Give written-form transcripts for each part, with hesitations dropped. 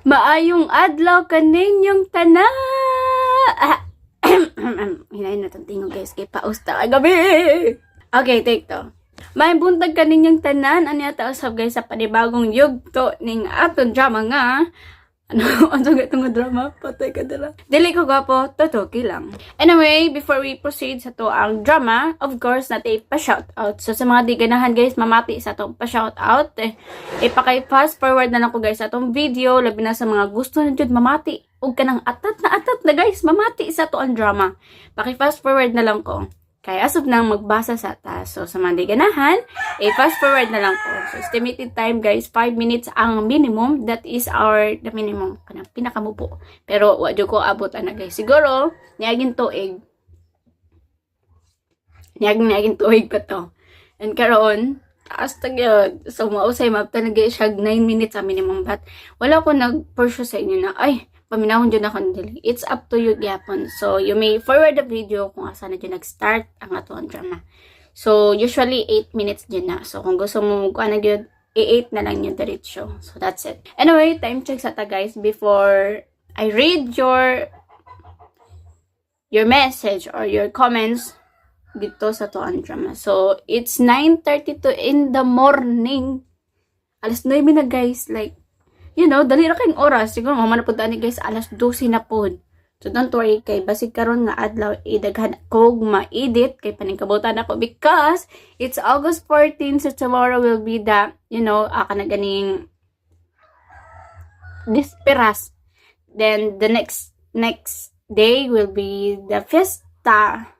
Maayong adlaw kaninyong tanan. Hinayin na itong tingog guys, kay pausta ay gabi. Okay, take to. May buntag kaninyong tanan, ano yata usab guys sa panibagong yugto ning aton drama nga. Ano itong drama? Patay ka dala. Dili ko gwapo, totoki lang. Anyway, before we proceed sa to ang drama, of course, natin pa-shoutout. So, sa mga di ganahan guys, mamati sa itong pa-shoutout. Ipaka-fast forward na lang ko guys sa itong video, labi na sa mga gusto na dyan mamati. Huwag ka nang atat na guys, mamati sa to ang drama. Paki-fast forward na lang ko. Kaya as of nang magbasa sa taas. So, sa mga di ganahan, fast forward na lang ko. So, estimated time guys, 5 minutes ang minimum. That is the minimum. Pinakamupo. Pero, wadyo ko abot na guys. Siguro, niyagin tuig. Niyagin tuig pa to. And karoon, taas tagyod. So, mausay talaga siya 9 minutes ang minimum. But, wala ko nag-pursue sa inyo na, ay, paminahon dyan ako nandili. It's up to you, gyapon. So, you may forward the video kung asa na dyan nag-start ang atoang drama. So, usually, 8 minutes dyan na. So, kung gusto mo kung ano yun, 8 na lang yung diretso. So, that's it. Anyway, time check sa ta, guys. Before I read your message or your comments dito sa atoang drama. So, it's 9:32 in the morning. Alas 9 na, guys. Like, you know, dali ra kayong oras. Siguro, mamana po ni guys, alas 12 na po. So, don't worry kay basig karon nga adlaw, idaghan kog ma-edit kay paningkabutan ako because it's August 14, so tomorrow will be the, you know, na ganing Disperas. Then, the next day will be the festival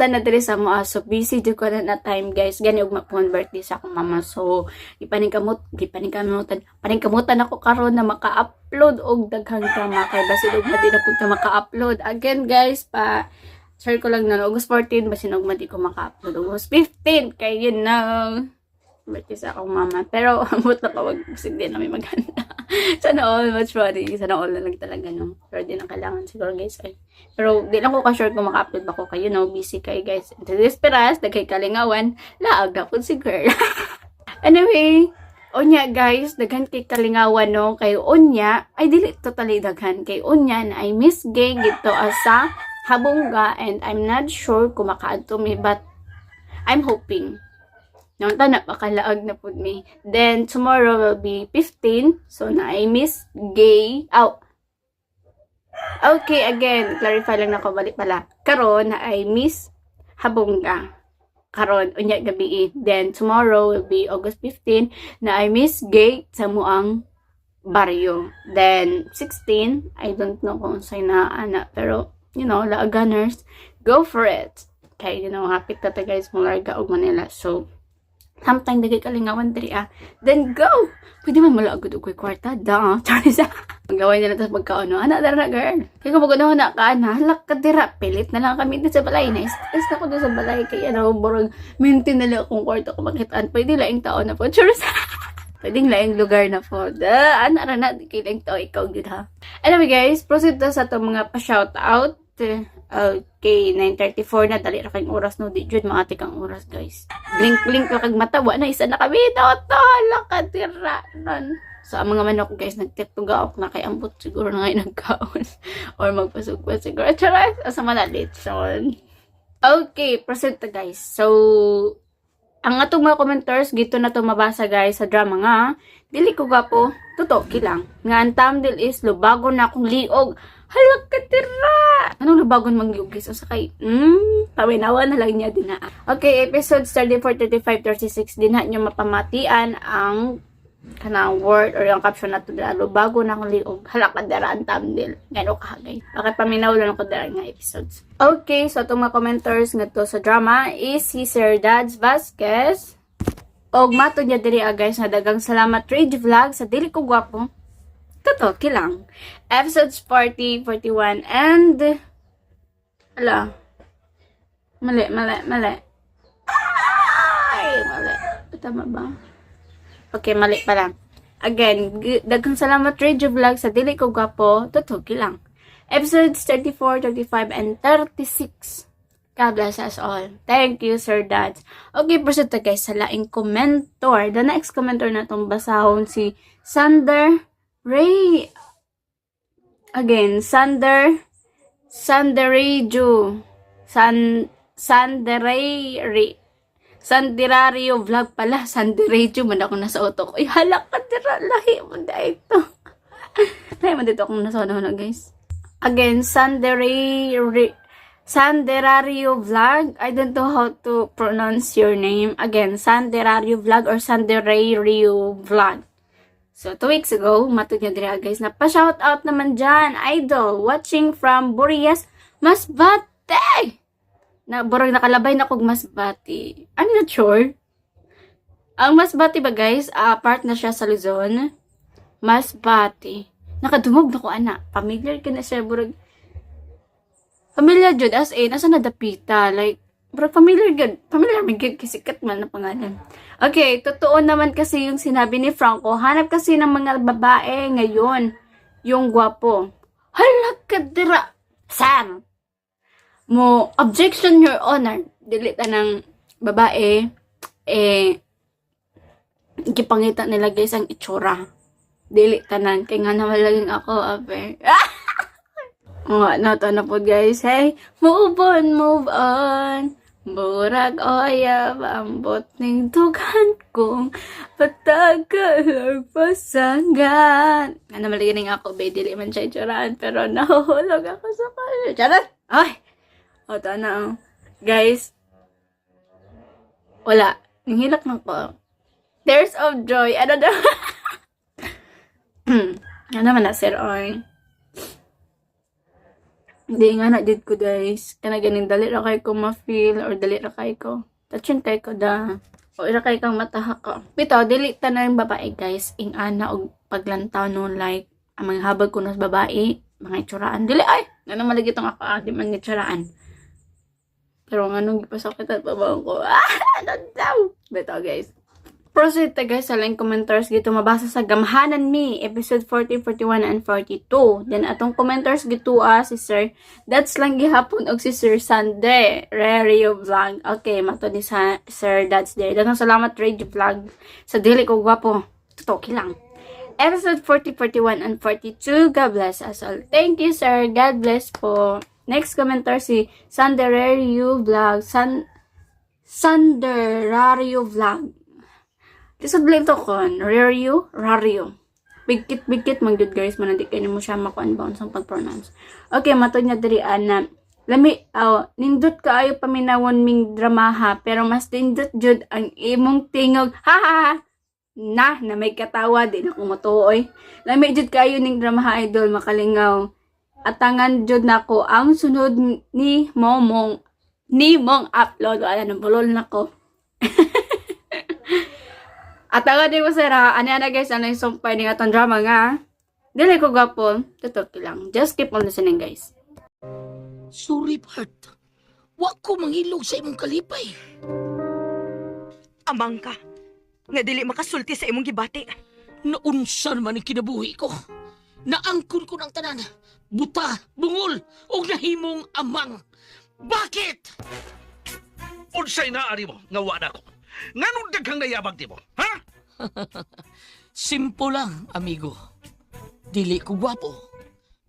na diri sa mo. So busy jud ko na time guys, gani og mapon birthday sa akong mama. So paningkamutan ako karon na maka-upload og daghang drama kay basin og madi na punta maka-upload again guys. Pa share ko lang na August 14 basin og madi ko maka-upload August 15 kay you know birthday sa akong mama. Pero amot na pa wag sige na may maganda. Sana all much funny. Sana all na lang talaga no. Pero di na kailangan siguro guys. Pero di lang ko ka-sure kung maka-upload ba ko kayo no. Busy kayo guys. Into this peras, daghay kalingawan. Laag na po si girl. Anyway, onya guys, daghan kay kalingawan no. Kay onya, ay dili totally daghan. Kay onya na ay Miss Gay gito asa Habonga and I'm not sure kung makaadto mi but I'm hoping. Nang tanak makalaag na po mi. Then, tomorrow will be 15. So, na I Miss Gay. Okay, again, clarify lang na ko balik pala. Karon na I Miss Habonga. Karon, unya gabi. Then, tomorrow will be August 15 na I Miss Gay sa muang baryo. Then, 16, I don't know kung sa'y na ana. Pero, you know, laaganers, go for it. Okay, you know, happy tata guys mong Larga og Manila. So, sometimes dagay kalingawan diri then go pwede man malagod og kwarta da chari sa magaway nila tas magkaano ana dara na girl kay ko magano na ka ana halak ka dira pilit na lang kami dito sa balay na stress na ko dito sa balay kay ano borog maintain na lang akong kwarta ko makitaan pwede laing taon na po chari sa pwedeng laing lugar na po ana ra na kay laing tao ikaw gid ha. Anyway guys, proceed ta sa atong mga pa-shout out. Okay, 9:34 na, dali ra kayong oras no, di jud maati kang oras guys. Blink kag mata, wa na isa na kami totoo lakatira ron. So ang mga manok guys nagtitugaok na kay ambot siguro na ngay nagkaon or magpasug pa siguro. Charas, asa malalit son. Okay, proceed ta guys. So ang atong mga commenters gito na to mabasa guys sa drama nga dili ko gapo tutoki lang nga ang thumbnail is lubagon na akong liog. Halak ka tira! Anong lubagon mangliog guys? O sakay, pawinawa na lang niya din na. Okay, episodes 34, 35, 36, din na nyo mapamatian ang kanang word or yung caption na to dira. Lubagon na akong liog. Halak ka tira ang thumbnail. Gano'n ka guys. Bakit paminaw lang ako dira nga episodes. Okay, so itong mga commenters nga to sa drama is si Sir Dads Vasquez. Og mato niya diri guys na dagang salamat Rage Vlog sa dili ko gwapo. Totoki lang. Episodes 40, 41, and ala. Mali. Ay, mali. Tama ba? Okay, mali pa lang. Again, daghang salamat Radio Vlog sa dili ko gwapo. Totoki lang. Episodes 34, 35, and 36. God bless us all. Thank you, Sir Dads. Okay, proceed to guys sa laing commentor. The next commentor na itong basahon si Sander Ray. Again, Sanderejo. Sanderario vlog pala. Sanderejo man ako nasa auto ko. Ay, halak ka dira. Lahi mo na ito. Lahi mo dito akong nasa auto guys. Again, Sanderario vlog. I don't know how to pronounce your name. Again, Sanderario vlog or Sanderario vlog. So, 2 weeks ago, matod niya dira guys, na pa-shoutout naman dyan, idol, watching from Burias, Masbate! Na, borang nakalabay na kong Masbate. I'm not sure. Ang Masbate ba guys, part na siya sa Luzon. Masbate. Nakadumog na ko, ana. Familiar ka na siya, borang. Familiar jud as in, asa nadapita, like, borang familiar may kisikat man na pangalan. Okay, totoo naman kasi yung sinabi ni Franco. Hanap kasi ng mga babae ngayon. Yung gwapo. Hala ka dira. Sam. Mo, objection, your honor. Dilita ng babae. Ikipangita nila guys ang itsura. Dilitanan. Kaya nga naman laging ako, ape. Ano po guys. Hey, move on. Burag oyab ang botning tugan kong patagal pasangan. Ano maligining ako, bay, dili man siya itsurahan, pero nahuhulog ako sa kanya. Charot! Ay! O, na. Guys, wala. Nanghilak na ko. Tears of joy. Ano daw? Ano naman na, sir, oy. Hindi nga na did ko guys. Kana ganing dali ra kay ko ma-feel or dali ra kay ko. Touchin kay ko da. O ira kay kang matahak ko. Bitaw dili ta na yung babae guys. Ing ana og paglantaw no like ang mga habag ko nas babae, mga itsuraan. Dili ay. Nga naman lagi tong ako di man itsuraan. Pero nga nung gipasakit at babawang ko. Ano daw? Bitaw guys. Proceed ta guys sa lang commenters gito mabasa sa Gamhanan Me episode 40, 41 and 42. Then atong commenters gitu si Sir that's lang gihapon og si Sir Sunday Radio Vlog. Okay, mato ni sa Sir that's there. Daghang salamat Radio Vlog sa dili ko gwapo. Tutoki lang. Episode 40, 41 and 42. God bless us all. Thank you sir. God bless po. Next commenter si Sanderario Vlog. Sanderario Vlog. Disabling to kon, Rario. Bigkit, magdud guys, manandi kayo mo siya makuan ba unsang pag-pronounce. Okay, matod niya diri na, nindot kaayo paminawon ming dramaha, pero mas nindot jud ang imong tingog, ha, na may katawa, di na kumutuoy. Lami jud kaayo ning dramaha idol, makalingaw. Atangan jud nako ang sunod ni mong upload, wala nang bulol nako. At agad din ko sir ha, ano guys, ano yung sumpay ni atong drama nga. Dili ko gapo, tutok lang. Just keep on listening guys. Sorry part, wag ko mangilog sa imong kalipay. Amang ka, nga dili makasulti sa imong gibati. Naunsan man ang kinabuhi ko. Naangkon ko ng tanan, buta, bungol, o nahimong amang. Bakit? Unsay naari mo, nga wala ko. Nganong daghang nayabag di mo, ha? Simple lang, amigo. Dili ko gwapo.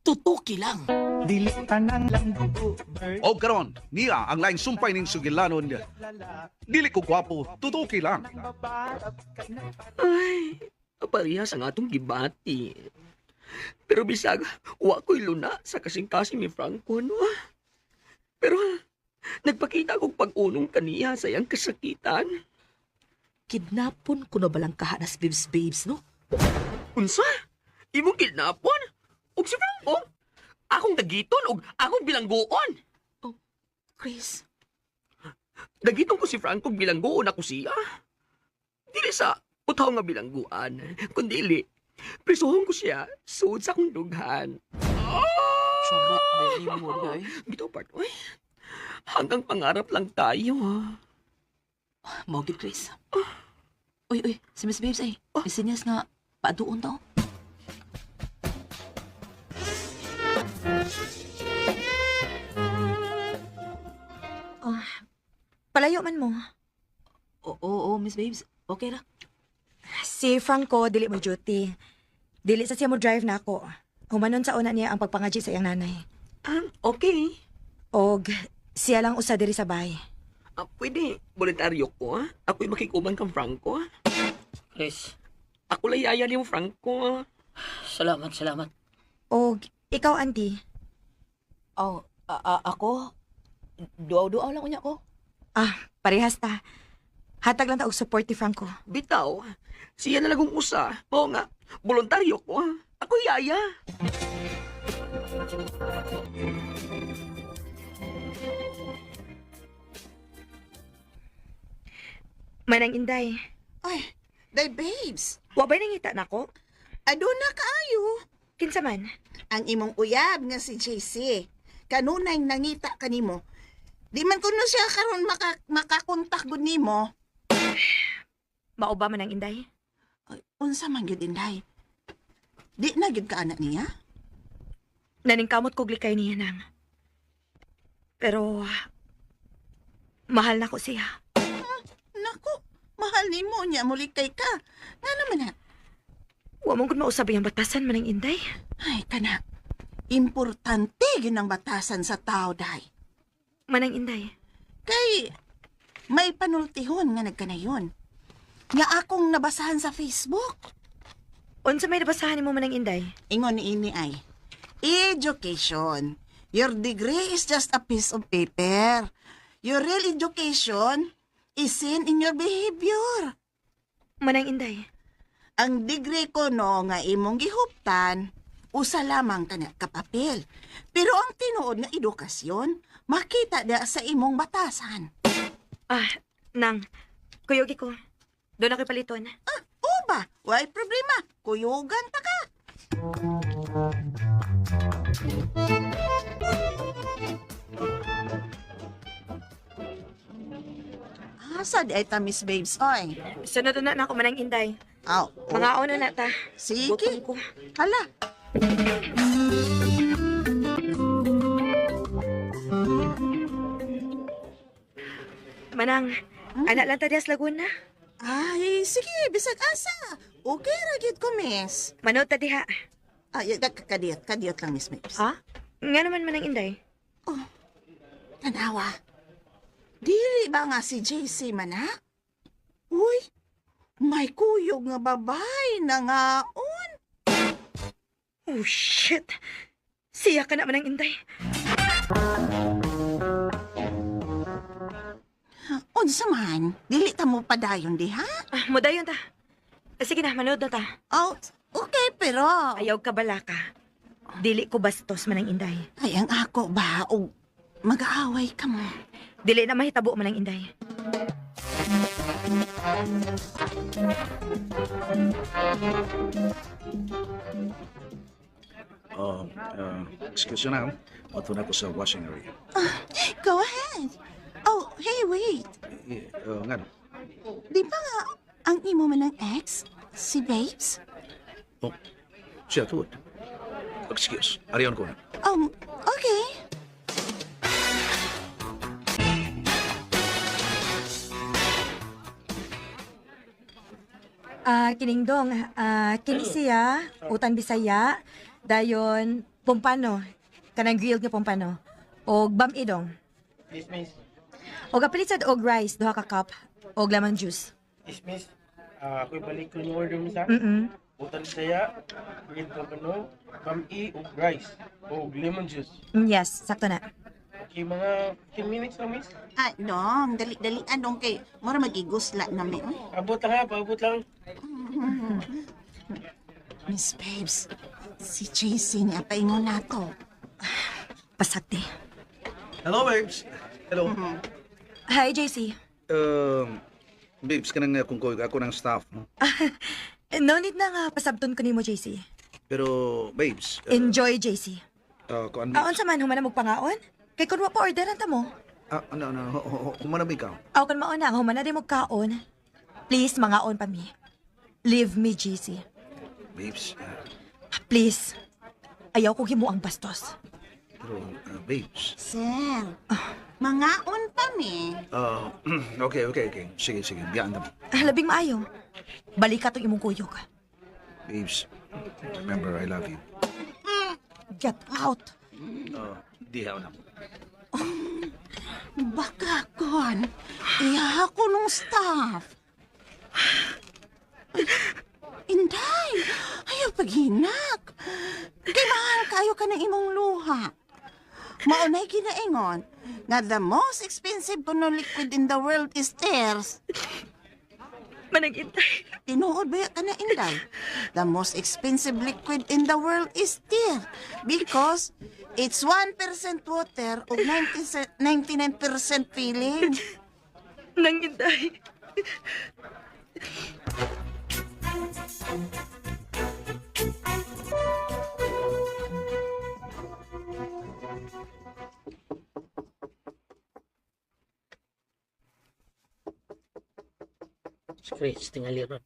Tutuki lang. Dili tanan lang dugo, bird. O karon, niya ang laing sumpay ning sugilanon niya. Dili ko gwapo, tutuki lang. Ay, parehas ang atong gibati. Pero bisag, wa ko'y luna sa kasing-kasing ni Franco, no? Pero, nagpakita kong pag-unong kaniya sa iyang kasakitan. Kidnapon ko na balang kahanas babes, no? Unsa? Imong kidnapon? Og si Franco? Akong dagiton og akong bilanggoon. Chris, Dagiton ko si Franco bilanggoon ako siya. Dili sa utaw nga bilangguan, kundili prisuhon ko siya suod sa akong dughan. charot baby mo day. Bitaw part, oy. Hanggang pangarap lang tayo, ha? Mogit Chris. Uy, si Miss Babes ay. Isinyas nga paaduon daw. Palayo man mo. Oo, Miss Babes. Okay ra. Si Franco, dili mo duty. Dili sa siya mo drive na ako. Humanon sa una niya ang pagpangaji sa iyang nanay. Okay. Og siya lang usa diri sa bahay. Pwede, voluntaryo ko, ha? Ako'y makikuban kang Franco, ha? Chris, Ako layaya ni mo, Franco, ha? salamat. Og ikaw, auntie. Oh, ako? Duaw-duaw lang unya ko. Parehas ta. Hatag lang ta og support ni Franco. Bitaw, siya na lagong usa. Oo nga, voluntaryo ko, ha? Ako yaya. Manang Inday. Ay, day babes. Wa ba nangita nako? Aduna kaayo. Kinsa man? Ang imong uyab nga si JC. Kanunay nangita kanimo. Di man kuno siya karon makakontak gud nimo. Mao ba Manang Inday? Ay, unsa man gyud inday? Di na gyud ka anak niya? Naningkamot kog likay niya nang. Pero mahal na ko siya. Naku, mahal nimo niya mulikay ka. Nga naman na. Wa mo gud mausab ang batasan Manang Inday. Ay, kana. Importante gyud ang batasan sa tao, day. Manang Inday. Kay may panultihon nga nagkanayon. Nga akong nabasahan sa Facebook. Unsa may nabasahan nimo Manang Inday? Ingon ni ini ay, education. Your degree is just a piece of paper. Your real education is seen in your behavior. Manang Inday. Ang degree ko no nga imong gihuptan, usa lamang kana ka papel. Pero ang tinuod nga edukasyon, makita da sa imong batasan. Nang, kuyogi ko. Doon ako paliton. Uba, why problema? Kuyugan ta ka. Asa di ay ta, Miss Babes, oy. Sunod na ako Manang Inday. Aw, Mga una na ta. sige. Gutom ko. Hala. Manang, anak lang ta dias Laguna. Ay, sige, bisag asa. Okay ra gyud ko, Miss. Manood ta diha. Ay, kadiyot lang, Miss Babes. Nga naman Manang Inday. Tanawa. Dili ba nga si JC man, ha? Uy, may kuyog nga babay na nga. Oh, shit. Siya ka na Manang Inday. Unsa man, dili ta mo padayon di, ha? Mudayon ta. Sige na, manood na ta. Oh, okay, pero... Ayaw ka bala ka. Dili ko bastos Manang Inday. Ay, ang ako ba, o mag-aaway ka mo. Dili na mahitabo Manang Inday. Excuse me na. Mato na ko sa washing area. Go ahead. Oh, hey, wait. Nga no? Di ba nga ang imo man ng ex, si Babes? Oh, siya tuod. Excuse, ariyon ko na. Okay. Kiningdong, kini siya, utan Bisaya, dayon, pumpano, kanang grilled nga pumpano, og bam-idong. Miss. Og apilitsad og rice, duha ka cup, og lemon juice. Miss. Ako'y balik ko yung order mo sa Utan saya, grilled pampano, bami ug rice, ug lemon juice. Yes, sakto na. Okay, mga 10 minutes lang, miss. Dong, dali anong kay, mura magigusla na mi. Abot lang ha, paabot lang. Miss Babes, si JC niya paingon nato. Pasakti. Hello, babes. Hello. Hi, JC. Babes, kanang kung ako ng staff, no? No need na nga pasabton ko nimo, JC. Pero, babes, Enjoy, JC. kuan Aon sa man, humanam magpangaon? Kay kung wa pa orderan ta mo. Humanami ka. Aw kan mauna, ang humana di mo kaon. Please, mangaon pa mi. Leave me, JC. Babes, Please. Ayaw ko himo ang bastos. pero, babes, Sir, Mangaon pa mi. Okay. Sige. Biyaan na. Labing maayo. Balik ka tong imong kuyog. Babes, remember, I love you. Get out. Dihaw na. Baka kon. Iya ko nung staff. Inday, ayaw paghinak. Kay mahal kayo ka ng imong luha. Maunay ginaingon nga the most expensive kuno liquid in the world is tears. Manang Inday. Tinuod ba ka na, Inday? The most expensive liquid in the world is tear because it's 1% water o 99% feeling. Nang Inday. Chris, tingali ron.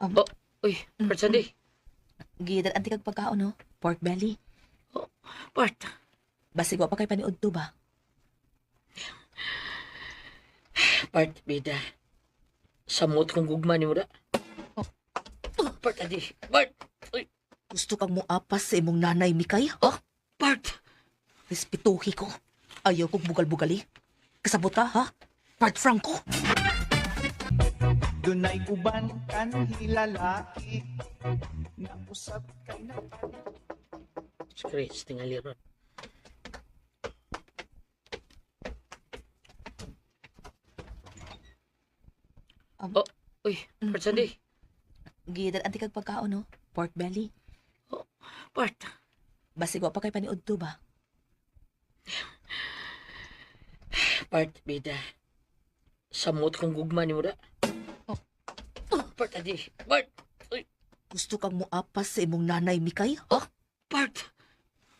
Oh, uy, Bart Sandy. Gidad anti kag pagkaon no? Pork belly. Bart, Basig wa pa kay paniud to ba? Bart, bida. Samot kong gugma ni mo da. Bart, adi. Bart! Uy, Gusto kang muapas sa imong nanay Mikay? Ha? Bart! Respetuhi ko. Ayaw kong bugal-bugali. Kasabot ka, ha? Part Franco. Dunay uban kanhi lalaki na usab kay na Chris, tingali ron. Oh, uy, Bart Sandy. Gidad anti kag pagkaon no? Pork belly. Bart, Basig wa pa kay paniud to ba? Bart, bida. Samot kong gugma ni mo da. Bart, adi. Bart! Uy, Gusto kang muapas sa imong nanay Mikay? Ha? Bart!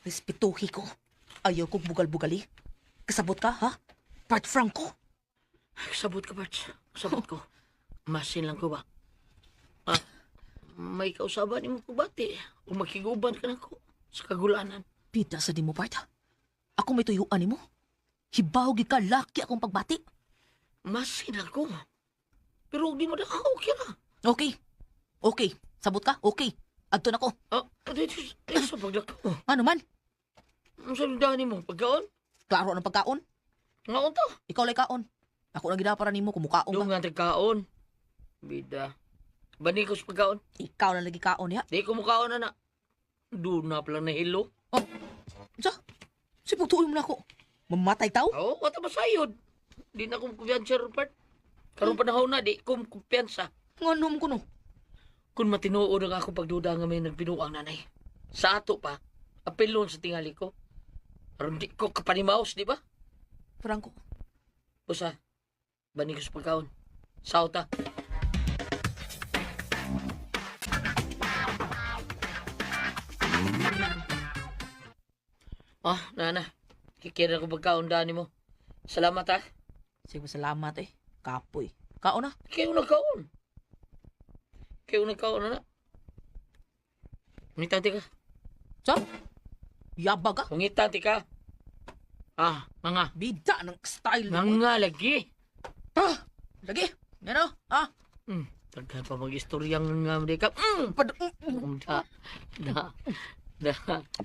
Respetuhi ko. Ayaw kong bugal-bugali. Kasabot ka, ha? Part Franco. Sabot ka, Bart. Sabot ko. Masin lang ko ba? Ah, may kausaban ni mo ko bati. O makiguban ka na ko sa kagulanan. Pita sa di mo, Part. Ako may tuyuan ni mo. Hibaw gid ka laki akong pagbati. Masin lang ko. Pero di mo na okay na. Okay. Okay. Sabot ka? Okay. Adto na ko. Ah, dito sa paglako. Ano man? Ang saludahan mo, pagkaon? Klaro ng pagkaon. Ngaon to? Ikaw lay kaon. Ako na ginapara nimo kumukaon Doon ka. nga tagkaon. Bida. Bani ko sa pagkaon? Ikaw na lagi kaon ya. Di ko mukaon na na. Doon na pala na hilo. Sa? Sipag tuloy mo na ako. Mamatay tao? Oo, wata masayod. Di na akong kumpiyansa, Rupert. Karong panahon na, di ko kumpiyansa. Nganom ko no. Kung matinuod ang ako pagduda nga may nagpinuang nanay. Sa ato pa, apelon sa tingali ko. Aron di ko kapanimaos, di ba? Franco. Usa, bani ko sa pagkaon. Sauta. Nana. Kikira ko pagkaon dani mo. Salamat ha. Sige salamat eh. Kapoy. Kaon na. Kayo nagkaon. Kayo nagkaon na. Ngitati ka. Sa? Yabag ka. Ngitati ka. Mga. Bida ng style mo. Mga lagi. Lagi. Ano? Tagka pa mag-istoryang nga mga ka. Da.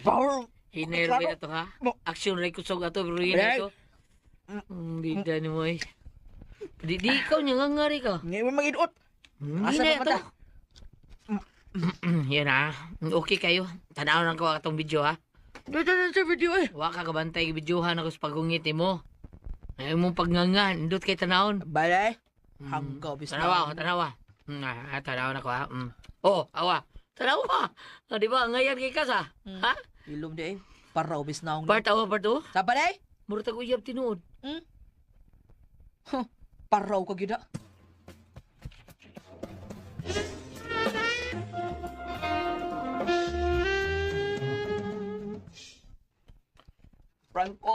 Power. Hinerve na to ha. Action ray ko sa gato. Pero hinay ko. Bida ni mo eh. Di ikaw niya nga ngari ka. Ngayon mo mag-inuot. Hinay to. Yan ha. Okay kayo. Tanaw lang ko atong video ha. Dito na sa video eh. Wa ka kabantay videohan ako sa pagungit mo. Ayaw mong pagngangan. Indot kay tanawon. Balay. Hanggaw bis Tanawa. Tanawa na ko ha. Awa. Tanawa. Di ba? Ngayon kay kasa. Ha? Ilom di eh. Para ubis na akong... Part awa, part o? Sa balay? Murata ko iyap tinuod. Paraw ka gida. Franco?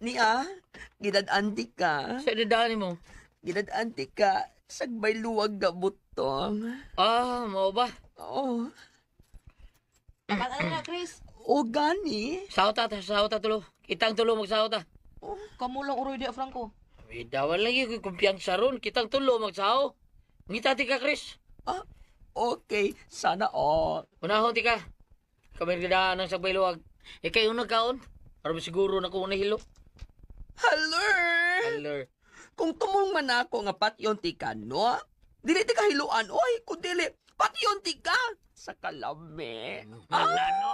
Niya, gidad-anti ka. Sa dadaan mo. Gidad-anti ka. Sagbay luwag ga butong. Mao ba? Oh, Ano na, Chris? o gani. Sahot ta tulo. Kitang tulo magsahot ta. Kamu lang uroy di, Franco. Dawan lagi ko kumpiyansa ron. Kitang tulo magsaho. Ngita ti ka, Chris. Ah, okay, sana all. Unahon ti ka. Kami ganda ng sagbayluwag. Ikay unang kaon. Para siguro na kung nahilo. Hello! Hello. Kung tumong man ako nga patyon ti ka, no? Dili ti kahiluan, oy, kung dili, patyon ti ka sa kalami. Wala no.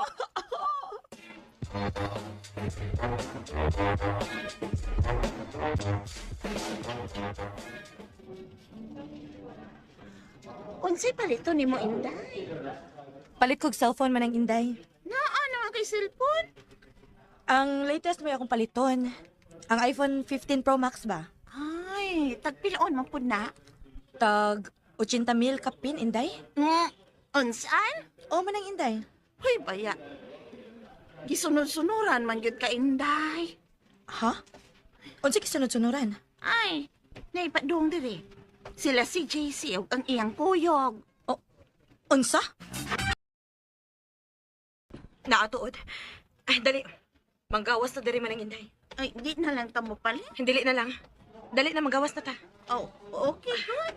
Unsay palito ni mo, Inday? Palit kog cellphone man ang Inday. Naa naman kay cellphone? Ang latest may akong paliton. Ang iPhone 15 Pro Max ba? Ay, tagpilaon man po na. Tag 80,000 kapin, Inday? Unsan? O man ang Inday. Hoy, baya. Gisunod-sunuran man gyud ka, Inday. Ha? Unsa kisunod-sunuran? Ay, naipadong diri. Sila si JC ug ang iyang kuyog. Unsa? Naatuod. Ay, dali. Manggawas na diri man ang Inday. Ay, di na lang tamo pali. Dili na lang. Dali na magawas na ta. Oh, okay, good.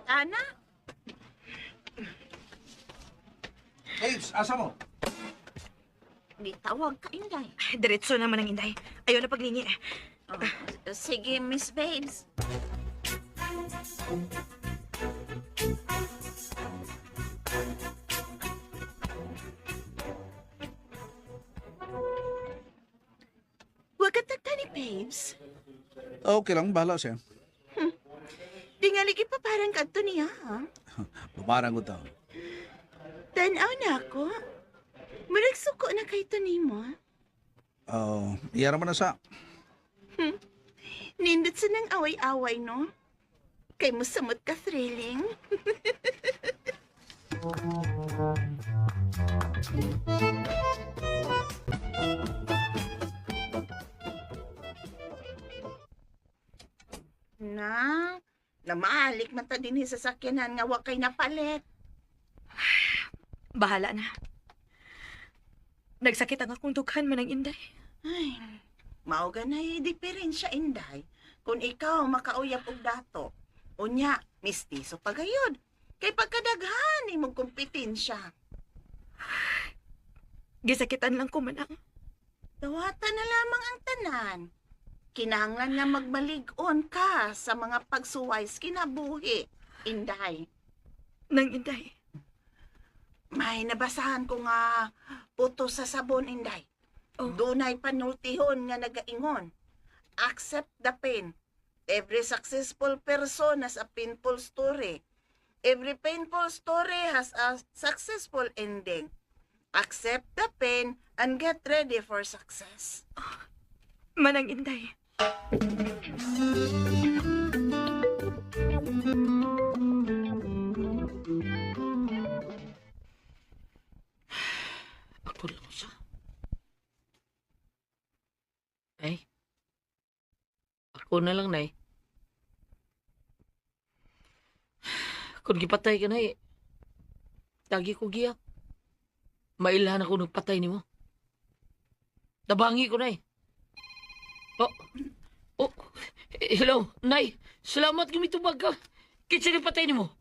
Ana? Babes, asa mo? Di tawag ka, Inday. Diretso naman ang Inday. Ayaw na paglingi. Oh, sige, Miss Babes. Huwag ka tagtani, Babes. Okay lang, bahala siya. Di nga ligi pa parang kanto niya, ha? Bumarang ko tao. Tanaw na ako. Murag suko na kay to nimo. Oh, iya naman na sa. Nindot sa nang away-away, no? Kay mo samot ka thrilling. Na, namalik man ta din sa sakyanan nga wakay napalit. Bahala na. Nagsakit ang akong dughan man ang Inday. Ay, mao ganay diferensya, Inday. Kung ikaw makauyap og dato, unya, mistiso pa gayud. Kay pagkadaghan imong kompetensya. Gisakitan lang ko man ang. Dawatan na lamang ang tanan. Kinahanglan nga magmalig-on ka sa mga pagsuways kinabuhi, Inday. Nang Inday. May nabasahan ko nga puto sa sabon, Inday. Oh. Dunay panultihon nga nagaingon. Accept the pain. Every successful person has a painful story. Every painful story has a successful ending. Accept the pain and get ready for success. Manang Inday. Ako lang siya. Ay. Ako na lang, Nay. Kung gipatay ka, Nay, tagi ko giyak. Mailahan ako nagpatay ni mo. Nabangi ko, Nay. Oh, hello, Nay. Salamat gumitubag ka. Kitsa ni patay ni mo.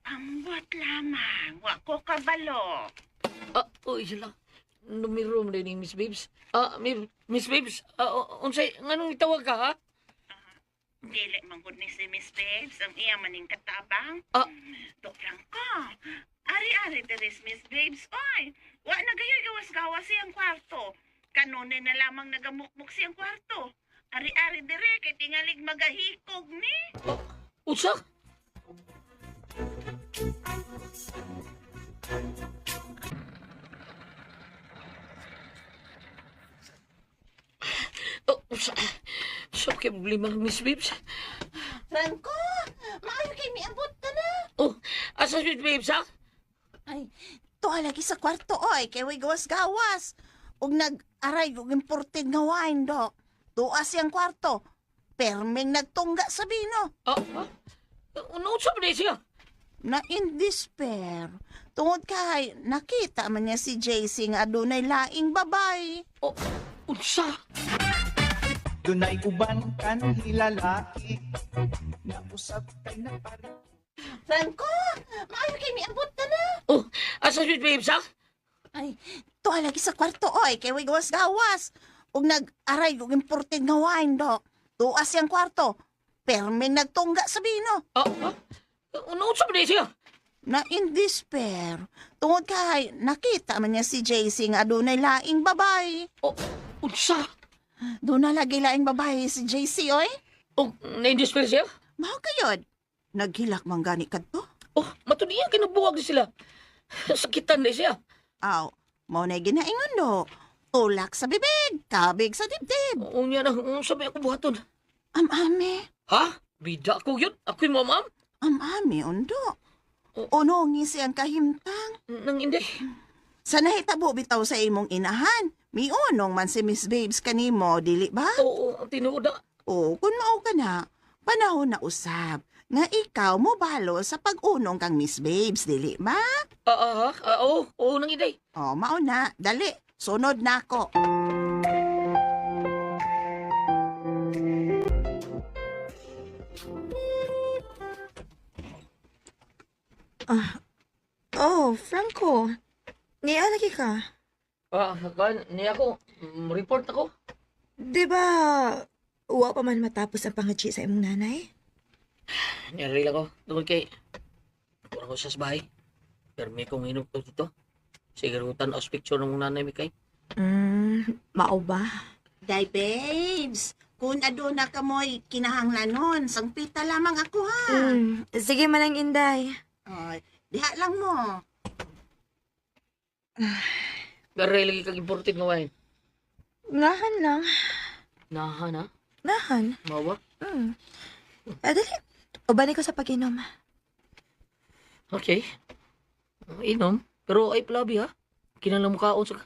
Ambot lamang. Wa ko kabalo. Sila. Numero mo din ni Miss Babes. Miss Babes, unsay, nganong itawag ka, ha? Dili manggod ni si Miss Babes ang iya maning katabang. Dok lang ka. Ari-ari deres Miss Babes. Oy, wa na gayoy gawas-gawas siyang kwarto. Kanone na lamang nagamukmuk siyang kwarto. Ari-ari dire kay tingalig magahikog ni. Unsa? Sa kay problema, Miss Babes? Franco, maayo kay miabot ka na. Asa Miss Babes, ha? Ay, tuwa lagi sa kwarto, oy. Kay way gawas-gawas. Ug nag-aray og imported nga wine, Dok. Tuwa siyang kwarto. Permeng nagtungga sa bino. Ano sa ba siya? Na in despair. Tungod kay nakita man niya si JC nga adunay laing babay. Unsa? Dunay uban kan hilalaki na usab kay napari. Franco, maayo kay miabot ka na. Oh, asa Miss Babes ha? Ay, tuwa lagi sa kwarto oy, kay way gawas-gawas. Ug nag-aray og imported nga wine do. Tuas yang kwarto. Perming nagtungga sa bino. Ano sa ba siya? Na in despair. Tungod kay nakita man niya si JC nga adunay laing babay. Unsa? Doon na lagi laing babay si JC oy. Oh, na-indisplay siya? Mao kayod. Naghilak man gani kadto. Oh, matuniyan kinabuwag na sila. Sakitan na siya. Aw, mao na ginaingon do. Tulak sa bibig, kabig sa dibdib. Unya na, sabi ako buhaton. Am-ame. Ha? Bida ako yun? Ako'y mamam? Am-ame, undo. Unongi siyang kahimtang. Nang hindi. Sa nahitabo bitaw sa imong inahan. Miunong man si Miss Babes kanimo, dili ba? Oo, tinuod na. O, kung mao ka na, panahon na usab. Nga ikaw mo balo sa pag-unong kang Miss Babes, dili ba? Oo, nang hindi. O, mao na. Dali, sunod na ako. Oh, Franco. Niya lagi ka. Niya ako, report ako. Di ba, uwa pa man matapos ang pangachi sa imong nanay? Niyaril ako, tungkol kay, kurang ko sa bahay. Pero may kong hinug to dito. Sigarutan os picture ng nanay mi kay. Mao ba? Day, babes. Kung aduna ka mo'y kinahanglanon, sangpita lamang ako ha. Sige manang Inday. Ay, diha lang mo. Pero lagi kang imported nga wine. Nahan lang. Naha na? Nahan. Mawa? Dali. Ubani ko sa pag-inom. Okay. Inom. Pero ay plabi ha. Kinahanglan mo kaon sa...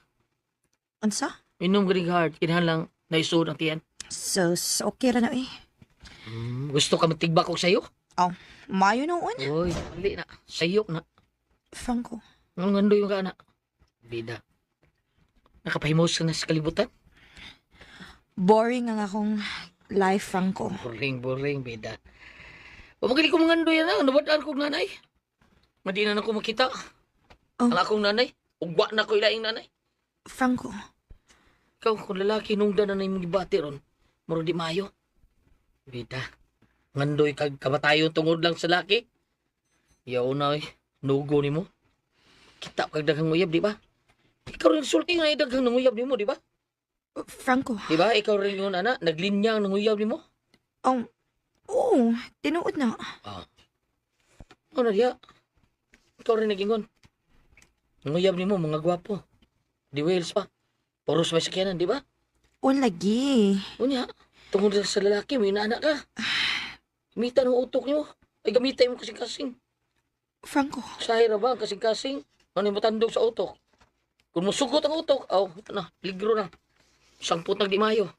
Unsa? Inom galing hard. Kinahanglan naisod ang tiyan. So, okay ra na eh. Gusto ka magtigbak ko sa'yo? Oh, mayo noon. Uy, mali na. Sayok na. Franco. Ang gandoy yung ka na. Bida. Nakapahimos ka na sa kalibutan? Boring ang akong life, Franco. Boring, bida. Pamagali ko mga gandoy na. Nabadaan kong nanay. Madi na ako makita. Oh. Ang akong nanay. Ugwa na ko ilaing nanay. Franco. Ikaw, kung lalaki nung na yung gibati ron, maro di mayo. Bida. Ngandoy kag kamatayon tungod lang sa laki. Yaw na nugo ni mo. Kita kag daghang uyab, di ba? Ikaw rin sulti nga daghang nanguyab ni mo, di ba? Franco. Di ba? Ikaw rin yung naglinyang nanguyab ni mo. Oo, tinuod na. Ano diya? Ikaw rin nagingon. Nanguyab ni mo, mga gwapo. Di Wales pa. Poros may sakyanan, di ba? O lagi. Unya, tungod sa lalaki, may inaanak ka. Gamitan ng utok niyo. Ay, gamitan mo kasing-kasing. Franco. Sahira ba ang kasing-kasing? Ano yung matandog sa utok? Kung musugot ang utok, ligro na. Sangput nagdi mayo.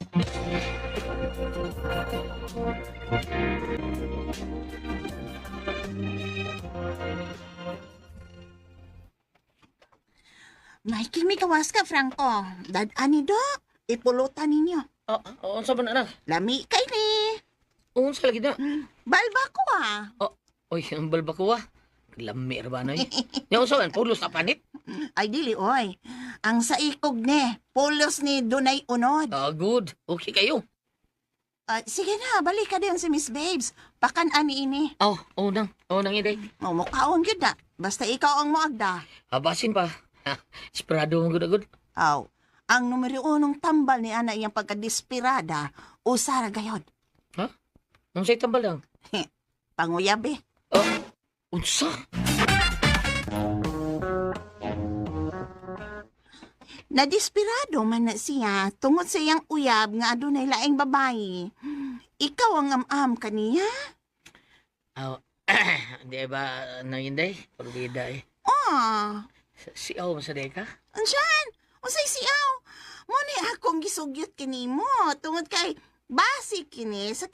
May kimi kawas ka, Franco. Dadani do. Ipulutan ninyo. Unsa ba na? Lami kay ni. Unsa lagi na? Balba ko Oy, ang balba ko Lami ba na Yung unsa man, pulos na panit? Ay, dili, oy. Ang sa ikog ni, pulos ni Dunay Unod. Good. Okay kayo. Sige na, balik ka din si Miss Babes. Pakan ani ini. Nang inday. Mukhaon gyud na. Basta ikaw ang moagda. Abasin pa. Esperado mo good. Aw, ang numero 1 tambal ni ana iyang pagkadesperada, usara gayod. Ang say tambal lang. Panguyab eh. Unsa? Nadesperado man na siya tungod sa iyang uyab nga adunay laing babae. Ikaw ang am-am kaniya? Di ba nang inday? Pagbida eh. Si Aw, masaday ka? Ansyan? Unsay siaw? Mo ni akong gisugyot kanimo tungod kay basi kini sa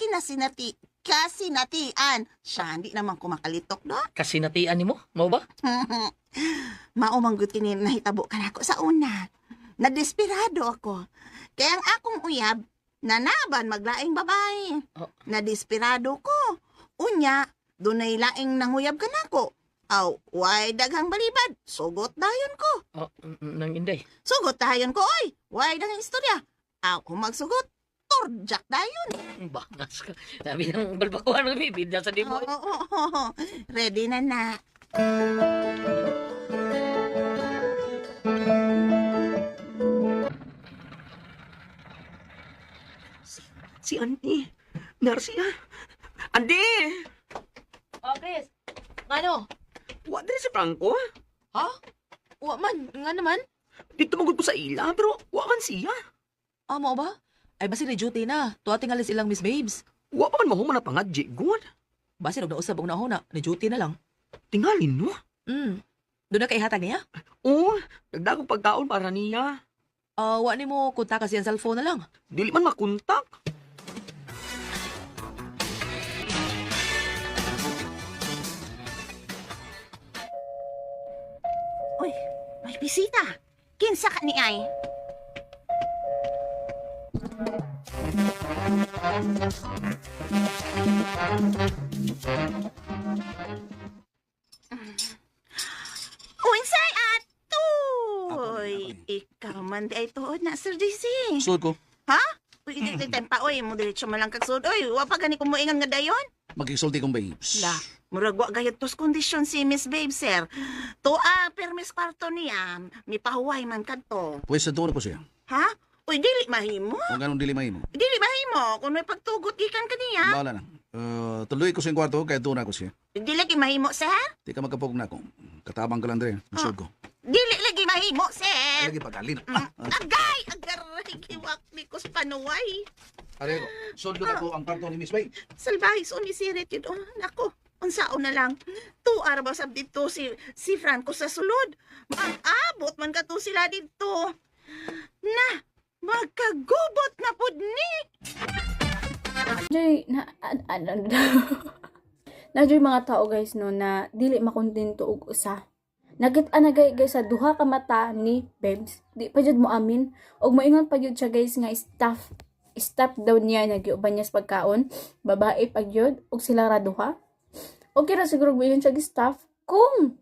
kasinatian. Siya, hindi naman ko makalitok, do. Kasinatian nimo, mo ba? Maumang guti ni nahitabo ka na ako sa una. Nadesperado ako. Kaya ang akong uyab, nanaban maglaing babae. Oh. Nadesperado ko. Unya, dunay laing nanguyab ka na ako. Aw, why daghang balibad? Sugot dayon ko. Oh, nang inday. Sugot dayon ko, oy. Why daghang istorya? Aw, kung magsugot, turjak dayon. Bangas ka. Sabi ng balbakuhan ng bibida sa dimo. Oo. Ready na na. Si Andy. Narsiya. Andy! Oh, Chris. Ngano? Wa din si Franco. Ha? Wa man, nga naman. Dito magod ko sa ila, pero wa man siya. Mo ba? Ay, basi na duty na. Tuwa tingali silang Miss Babes. Wa pa man mahuman na pangadji, God. Basi na usab og nahuna. Ni duty na lang. Tingalin no? Doon na kay hatag niya? Oo, nagdagong pagkaon para niya. Wa ni mo kunta kasi ang cellphone na lang. Dili man makontak. Uy, may bisita. Kinsa ka ni ay? Unsay atoy? Ikaw man di ay tuod na, Sir JC. Sud ko, Ha? Uy, hindi tempa, uy. Mo diretso man lang kagsud. Uy, wa pa gani ko moingan nga dayon. magkisulti kong babes. La, murag wa gayud tos kondisyon si Miss Babe, sir. Tua, permis kwarto niya. Mi pahuway man kadto. Pwes sa doon ko siya. Ha? Uy, dili mahimo. Kung ganun dili mahimo. Dili mahimo. Kung may pagtugot gikan kaniya. Bahala na. Tuloy ko sa kwarto kaya doon ako siya. Dili lagi mahimo, sir. Di ka magkapog na ako. Katabang ka lang dre. Sud ko. Dili lagi mahimo, sir. Lagi pagkalin. Agay! Agaray! Kiwak ni ko sa panuway. Are ko. Sud ko ako ang kwarto ni Miss Bay. Salbahis umisirit yun. Oh, nako. Unsaon na lang. Tuar ba sab dito si Franco sa sulod. Mag-abot man ka to sila dito. Na, magkagubot na pud ni. Jay, na Jay mga tao guys no na dili makontento og usa. Nagit ana guys sa duha ka mata ni Babes. Di pa jud mo amin og moingon pa jud siya guys nga staff daw niya nagiuban niya sa pagkaon. Babae pa jud og sila ra duha. Okay ra siguro moingon siya staff kung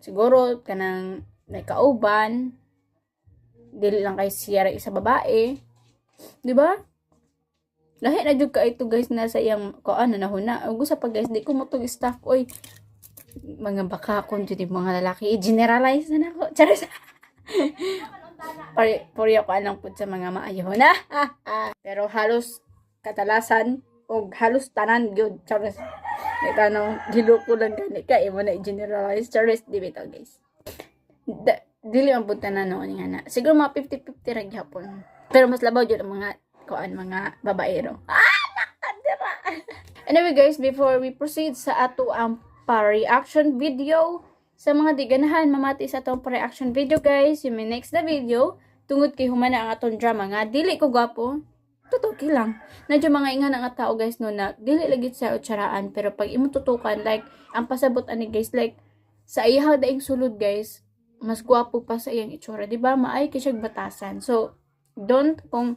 siguro kanang nakauban dili lang kay siya ra isa babae. Di ba? Lahi na jud ka ito guys na sa iyang kuan na nahuna. Ug sa pag guys di ko mo tog staff oy. Mga baka kon jud yung mga lalaki i-generalize na nako. Charis. Pari ako anang pud sa mga maayo na. Pero halos katalasan og halos tanan gyud. Charis. May tanong giloko lang gani ka imo na i-generalize. Charis di bitaw guys. Dili ang punta na noon nga na. Siguro mga 50-50 ra gyapon. Pero mas labaw jud ang mga kuan mga babaero. Anyway guys, before we proceed sa ato ang pa-reaction video, sa mga di ganahan mamati sa atong pa-reaction video guys, yung may next na video, tungod kay humana ang atong drama nga, dili ko gwapo, tutuki lang. Nadyo mga ingan ang tao guys no na, dili lagi sa utsaraan, pero pag imo tutukan, like, ang pasabot ani guys, like, sa iyaw daing sulod guys, mas gwapo pa sa iyang itsura, di ba? Maay kay siyang batasan. So, don't, kung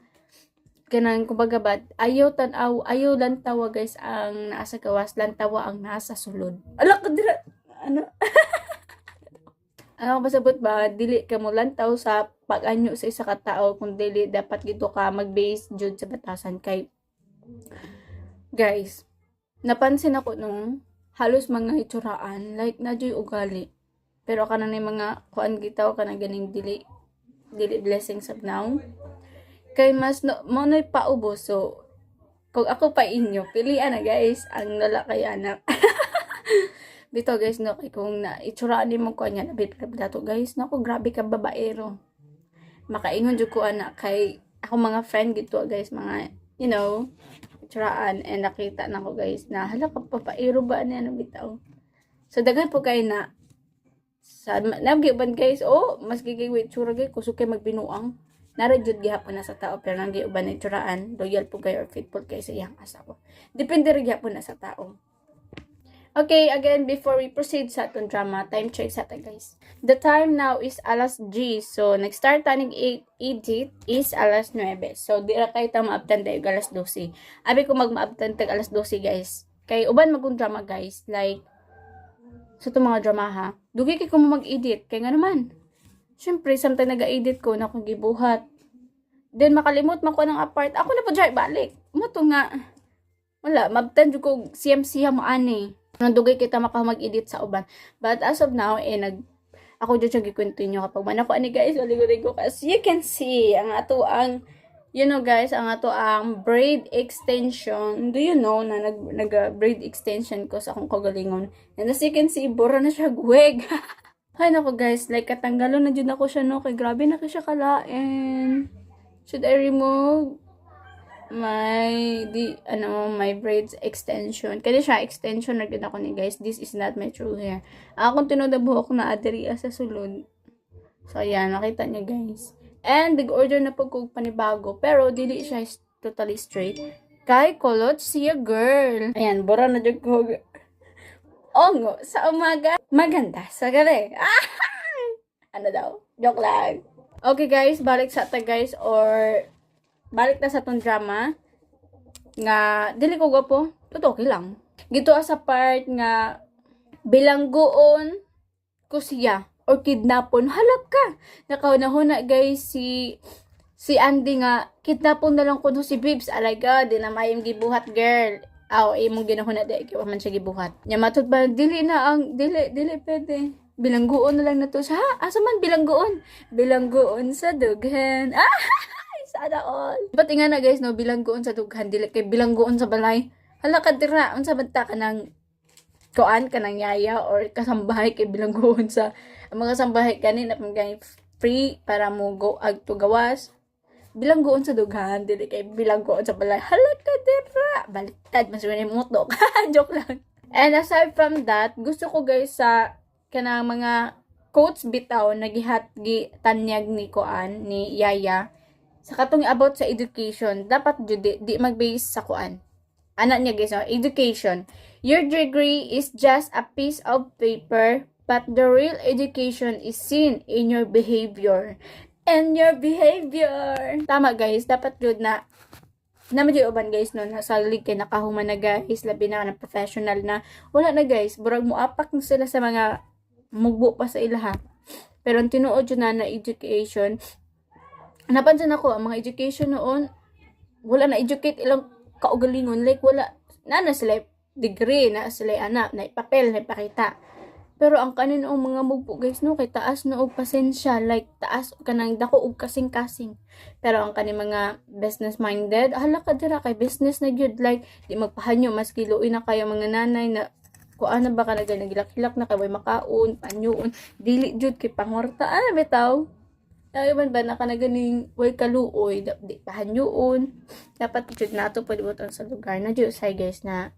kanang kumbaga ba, ayaw tanaw, ayaw lantawa guys ang nasa gawas, lantawa ang nasa sulod. Ala ko dira, ano? Ano pasabot ba, dili ka mo lantaw sa pag-anyo sa isa ka tao, kung dili dapat gito ka mag-base jud sa batasan kay guys. Napansin ako nung halos mga itsuraan, like na joy ugali. Pero kanang ni mga kuan gitaw kanang ganing dili blessings of now. Kay mas mo na paubos. So, kung ako pa inyo, pilian na guys, ang lalaki anak. Bito guys, no, kay kung itsuraan din mo ko niya, dato guys, no, grabe ka babaero. Makaingon dyan ko anak, kay ako mga friend gito guys, mga, you know, itsuraan, and nakita na ko guys, na hala ka papaero ba niya, no, bitaw. So, daghan po kayo na, sa nagiban guys, oh, mas gigay itsura guys, kusok kayo magbinuang. Nara jud gihapon na sa tao pero nang giuban ng turaan, loyal po kayo or faithful kayo sa iyang asawa. Depende rin gihapon na sa tao. Okay, again, before we proceed sa atong drama, time check sa ta guys. The time now is alas G. So, nag-start tanig edit is alas 9. So, di ra kayo ta maabtan tayo alas 12. Abi ko mag-maabtan tag alas 12 guys. Kay uban magong drama guys, like sa itong mga drama ha. Dugi kay ko mo mag-edit. Kaya nga naman. Siyempre, sometimes nag-edit ko na akong gibuhat. Then, makalimot man ko ng apart. Ako na po dyan, balik. Mo to nga. Wala, mabtan ko CMC mo ani. Nandugay kita mag-edit sa uban. But as of now, ako dyan siya gikwento kapag man ako ani guys, waligod ko. As you can see, ang ato ang, you know guys, ang ato ang braid extension. Do you know na nag-braid extension ko sa akong kagalingon? And as you can see, bura na siya guweg. Ay nako guys, like katanggalon na dyan ako siya no. Kay grabe na siya kalain. Should I remove my braids extension? Kaya siya extension na gid ako ni guys. This is not my true hair. Akong tinuod buhok na adiri sa sulod. So ayan, nakita niyo guys. And nag-order na po kong panibago. Pero dili siya totally straight. Kay kulot siya girl. Ayan, bura na dyan ko. Ongo, sa umaga, maganda sa gabi. Ano daw? Joke lang. Okay guys, balik sa ata guys. Or balik na sa tong drama. Nga, dili ko gwapo. Tutoki lang. Gito sa part nga bilanggoon ko siya. Or kidnapon. Halap ka. Nakaunahuna guys si Andy nga. Kidnapon na lang ko si Bibs. Alaga, di na mayong gibuhat girl. Aw, imong ginahuna di. Kaya man siya gibuhat. Nya matod ba, dili pwede. Bilanggoon na lang na to. Asa man bilanggoon? Bilanggoon sa dughan. Sana all. Ba't nga na guys, no, bilanggoon sa dughan, dili kay bilanggoon sa balay. Hala ka dira, unsa banta ka ng kuan ka ng yaya or kasambahay kay bilanggoon sa mga sambahay kanin na pang free para mo go ag to gawas. Bilanggoon sa dughan, dili kay bilanggoon sa balay. Hala ka dira. Baliktad, mas rin mutok. Joke lang. And aside from that, gusto ko guys sa kanang mga quotes bitaw na tanyag ni kuan ni yaya. Sa katong about sa education, dapat di mag-base sa kuan. Anak niya guys, no? Education. Your degree is just a piece of paper, but the real education is seen in your behavior. And your behavior. Tama guys, dapat jud na medyo uban guys no, nasa kay nakahuman na guys, labi na professional na. Wala na guys, burag mo apak na sila sa mga mugbo pa sa ilaha. Pero ang tinuod yun na education, napansin ako, ang mga education noon, wala na educate ilang kaugalingon. Like, wala, na sila degree, na sila anak, na papel, na ipakita. Pero ang kanin ang mga mugpo guys, no, kay taas no og pasensya. Like, taas ka nang dako og kasing-kasing. Pero ang kanin mga business-minded, hala ka dira kay business na gyud. Like, di magpahanyo, mas kiluoy na kayo mga nanay na, kuan na ba ka nagilak-hilak na kayo makaon, panyoon, dili jud kay pangorta. Bitaw? Ayun ba nakanaganing way kaluoy, di pahanyoon. Dapat jud nato pwede butang sa lugar na jud say guys na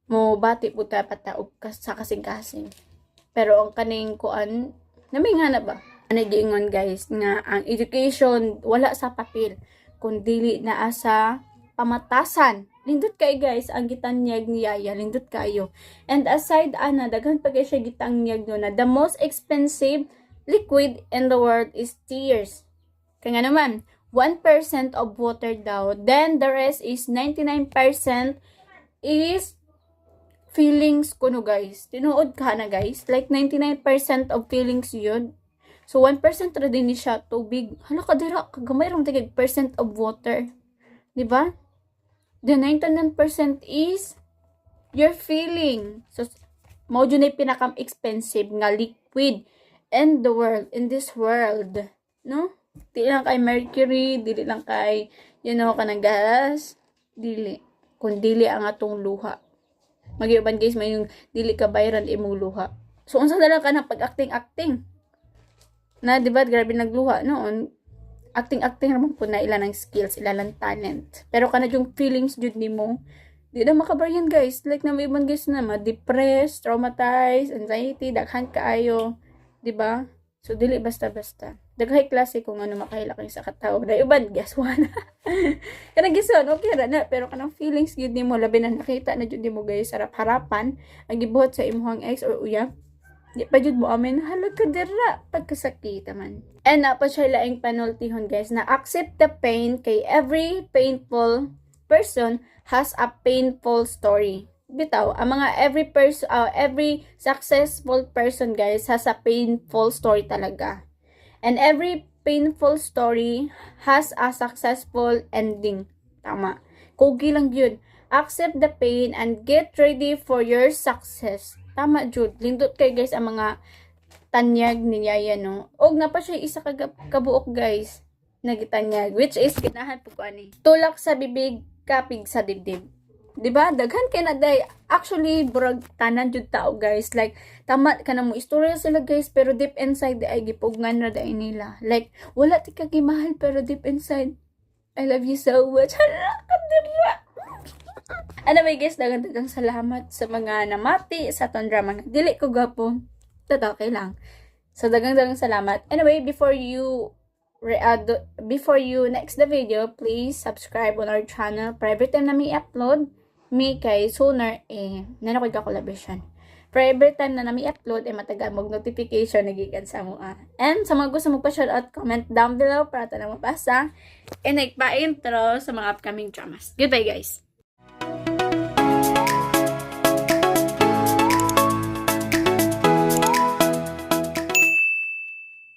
mo bati po dapat ta og sa kasing-kasing. Pero ang kaning kuan nami nga na ba? Ano giingon guys nga ang education wala sa papel kundi na sa pamatasan. Lindot kay guys ang gitanyag ni Yaya, lindot kayo. And aside daghan pa kay siya gitanyag no na the most expensive liquid in the world is tears. Kaya nga naman, 1% of water daw. Then, the rest is 99% is feelings ko no guys. Tinuod ka na guys. Like, 99% of feelings yun. So, 1% ra din siya tubig. Hala ka dira, kagamay ram tigig percent of water. Diba? The 99% is your feeling. So, mao dyan ay pinakam-expensive nga liquid in the world, in this world, no? Dili lang kay mercury, dili lang kay, kanang gas, dili. Kundili ang atong luha. Magyuban guys, may yung dili ka bayran imong luha. So, unsa na lang ka ng pag-acting-acting? Na, diba, grabe nagluha noon. Acting-acting naman po na ilan ng skills, ilan ng talent. Pero kana yung feelings jud nimo, di na makabaryan guys. Like na may ibang guys na ma-depressed, traumatized, anxiety, daghan kaayo. Diba? So, dili basta-basta. Daghay klase kung ano makahilak sa katao. Dahil uban, guess one. Kanang gison, okay ra na. Pero kanang feelings yun mo, labi na nakita na yun mo guys, harap-harapan, ang gibuhat sa imuhang ex or uyab. Di pa jud mo amin, halaga dira, pagkasakita man. And na pa siya laing panultihon guys, na accept the pain kay every painful person has a painful story. Bitaw, ang mga every successful person guys has a painful story talaga. And every painful story has a successful ending. Tama. Kugi lang yun. Accept the pain and get ready for your success. Tama, Jude. Lindot kay guys ang mga tanyag ni Yaya, no? Og na pa siya isa kabuok guys. Nagitanyag. Which is, ginahan po ko ani. Tulak sa bibig, kapig sa dibdib. Diba? Daghan kay na day. Actually, burag tanan jud tao guys. Like, tama ka na mo istorya sila guys. Pero deep inside, ay gipugngan na day nila. Like, wala ti ka gimahal. Pero deep inside, I love you so much. Hala, kadira. Anyway guys, dagang salamat sa mga namati sa atong drama. Dili ko gapo. Totoo, okay lang. So, dagang salamat. Anyway, before you next the video, please subscribe on our channel. For every time na may upload, may kay sooner nanakod ka collaboration. For every time na may upload, matagal mag notification nagikan sa mga. And sa mga gusto magpa-shoutout, comment down below para ta na mapasa. And nagpa-intro sa mga upcoming dramas. Goodbye guys!